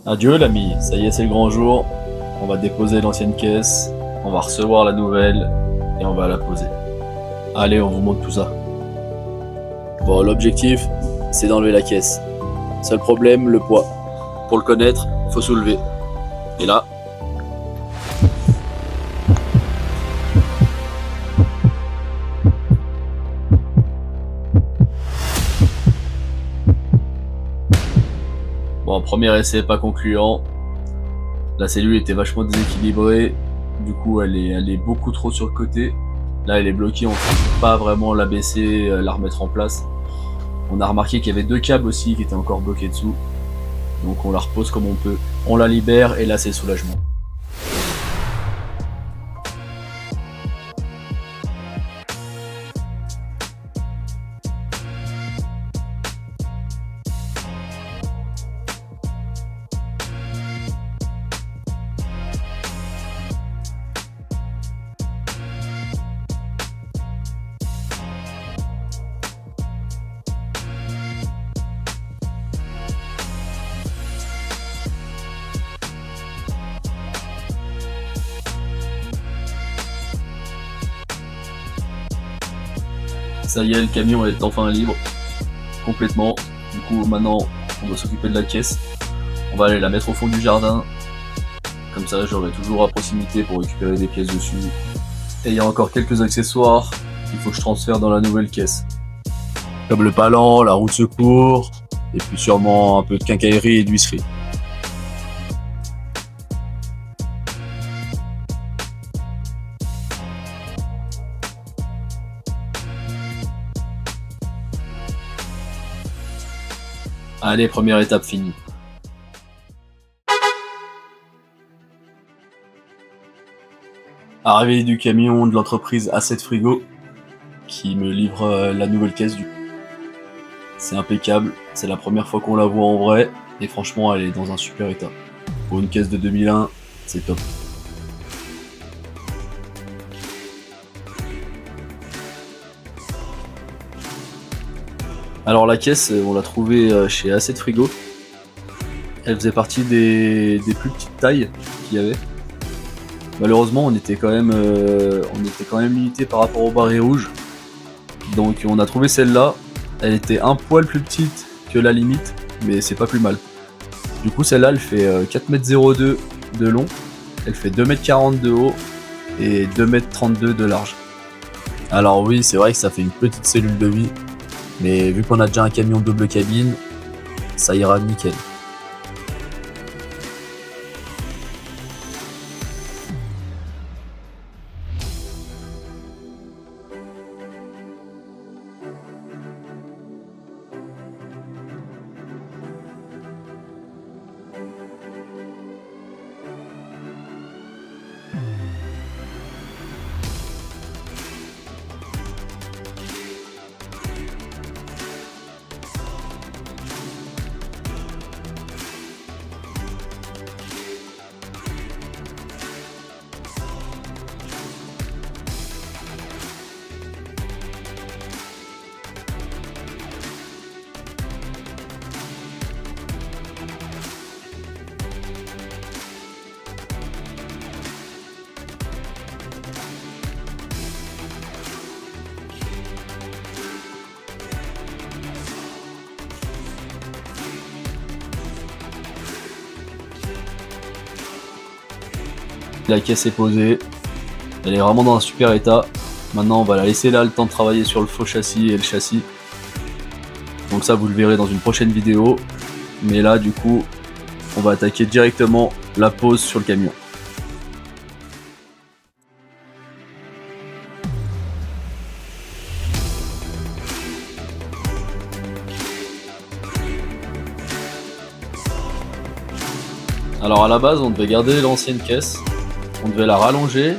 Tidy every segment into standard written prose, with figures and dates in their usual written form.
Adieu l'ami, ça y est, c'est le grand jour. On va déposer l'ancienne caisse, on va recevoir la nouvelle et on va la poser. Allez, on vous montre tout ça. Bon, l'objectif, c'est d'enlever la caisse. Seul problème, le poids. Pour le connaître, faut soulever. Et là, bon, premier essai pas concluant. La cellule était vachement déséquilibrée. Du coup, elle est beaucoup trop sur le côté. Là, elle est bloquée, on ne peut pas vraiment la baisser, la remettre en place. On a remarqué qu'il y avait deux câbles aussi qui étaient encore bloqués dessous. Donc on la repose comme on peut. On la libère et là, c'est le soulagement. Ça y est, le camion est enfin libre, complètement. Du coup, maintenant, on doit s'occuper de la caisse. On va aller la mettre au fond du jardin. Comme ça, j'aurai toujours à proximité pour récupérer des pièces dessus. Et il y a encore quelques accessoires qu'il faut que je transfère dans la nouvelle caisse. Comme le palan, la roue de secours, et puis sûrement un peu de quincaillerie et d'huisserie. Allez, première étape finie. Arrivée du camion de l'entreprise A7 Frigo qui me livre la nouvelle caisse du. C'est impeccable, c'est la première fois qu'on la voit en vrai et franchement elle est dans un super état. Pour une caisse de 2001, c'est top. Alors la caisse, on l'a trouvée chez A7 Frigo. Elle faisait partie des plus petites tailles qu'il y avait. Malheureusement, on était quand même limité par rapport au barré rouge. Donc on a trouvé celle-là. Elle était un poil plus petite que la limite, mais c'est pas plus mal. Du coup, celle-là, elle fait 4,02 m de long, elle fait 2,40 m de haut et 2,32 m de large. Alors oui, c'est vrai que ça fait une petite cellule de vie, mais vu qu'on a déjà un camion double cabine, ça ira nickel. La caisse est posée, elle est vraiment dans un super état. Maintenant on va la laisser là le temps de travailler sur le faux châssis et le châssis. Donc ça vous le verrez dans une prochaine vidéo. Mais là du coup on va attaquer directement la pose sur le camion. Alors à la base on devait garder l'ancienne caisse. On devait la rallonger,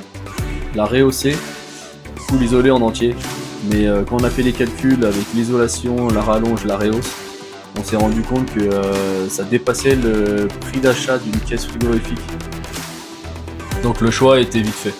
la rehausser, du coup l'isoler en entier. Mais quand on a fait les calculs avec l'isolation, la rallonge, la rehausse, on s'est rendu compte que ça dépassait le prix d'achat d'une caisse frigorifique. Donc le choix était vite fait.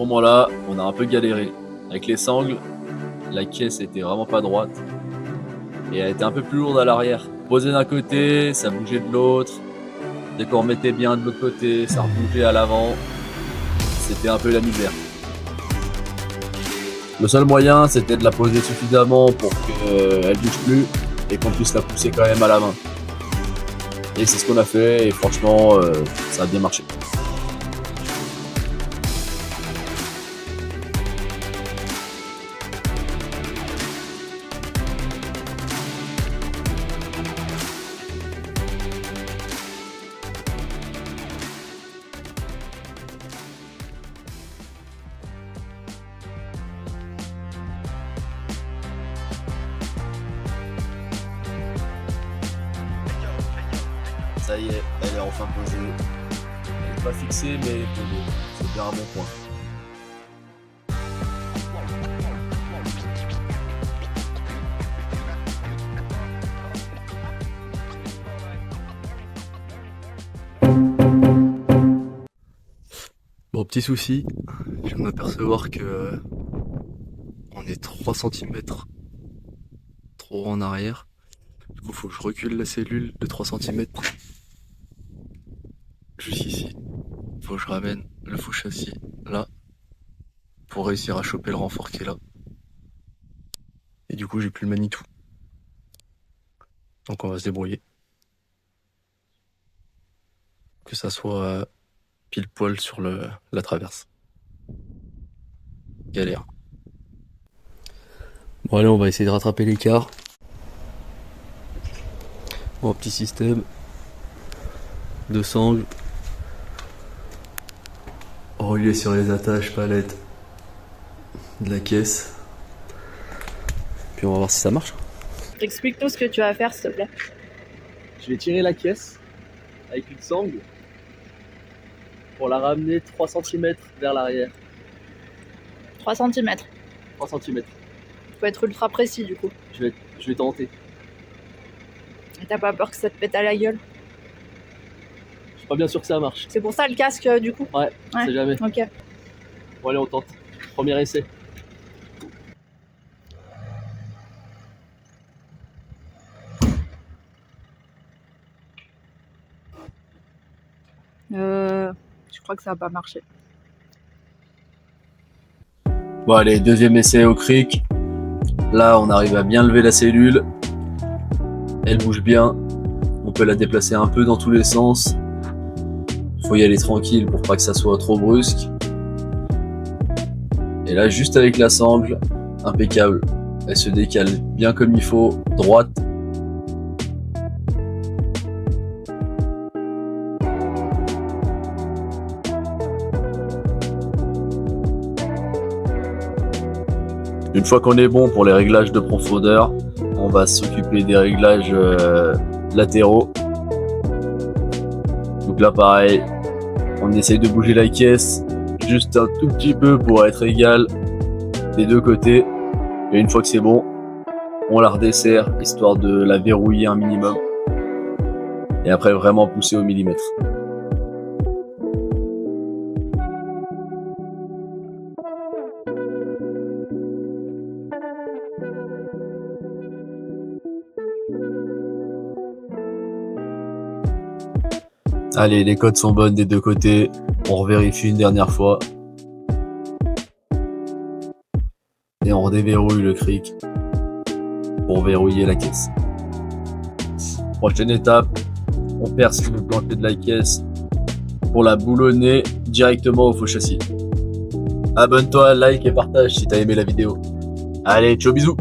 moment-là, on a un peu galéré. Avec les sangles, la caisse était vraiment pas droite. Et elle était un peu plus lourde à l'arrière. Posée d'un côté, ça bougeait de l'autre. Dès qu'on remettait bien de l'autre côté, ça rebougeait à l'avant. C'était un peu la misère. Le seul moyen, c'était de la poser suffisamment pour qu'elle bouge plus et qu'on puisse la pousser quand même à la main. Et c'est ce qu'on a fait et franchement, ça a bien marché. Ça y est, elle est enfin posée. Elle n'est pas fixée, mais posée. C'est bien un bon point. Bon, petit souci, je viens de m'apercevoir que on est 3 cm trop en arrière. Du coup, faut que je recule la cellule de 3 cm juste ici. Faut que je ramène le faux châssis là pour réussir à choper le renfort qui est là. Et du coup, j'ai plus le Manitou. Donc on va se débrouiller. Que ça soit pile poil sur la traverse. Galère. Bon allez, on va essayer de rattraper l'écart. Bon, petit système de sangle relié sur les attaches palettes de la caisse. Puis on va voir si ça marche. Explique-nous ce que tu vas faire, s'il te plaît. Je vais tirer la caisse avec une sangle pour la ramener 3 cm vers l'arrière. 3 cm. 3 cm. Tu peux être ultra précis du coup. Je vais tenter. Et t'as pas peur que ça te pète à la gueule? Je suis pas bien sûr que ça marche. C'est pour ça le casque du coup? Ouais, Ouais. c'est jamais. Ok. Bon allez, on tente. Premier essai. Je crois que ça va pas marcher. Bon allez, deuxième essai au cric. Là, on arrive à bien lever la cellule. Elle bouge bien. On peut la déplacer un peu dans tous les sens. Faut y aller tranquille pour pas que ça soit trop brusque. Et là, juste avec la sangle, impeccable. Elle se décale bien comme il faut, droite. Une fois qu'on est bon pour les réglages de profondeur, on va s'occuper des réglages latéraux. Donc là pareil, on essaye de bouger la caisse juste un tout petit peu pour être égal des deux côtés. Et une fois que c'est bon, on la redessert histoire de la verrouiller un minimum. Et après vraiment pousser au millimètre. Allez, les codes sont bonnes des deux côtés. On revérifie une dernière fois. Et on redéverrouille le cric pour verrouiller la caisse. Prochaine étape, on perce le plancher de la caisse pour la boulonner directement au faux châssis. Abonne-toi, like et partage si t'as aimé la vidéo. Allez, ciao bisous!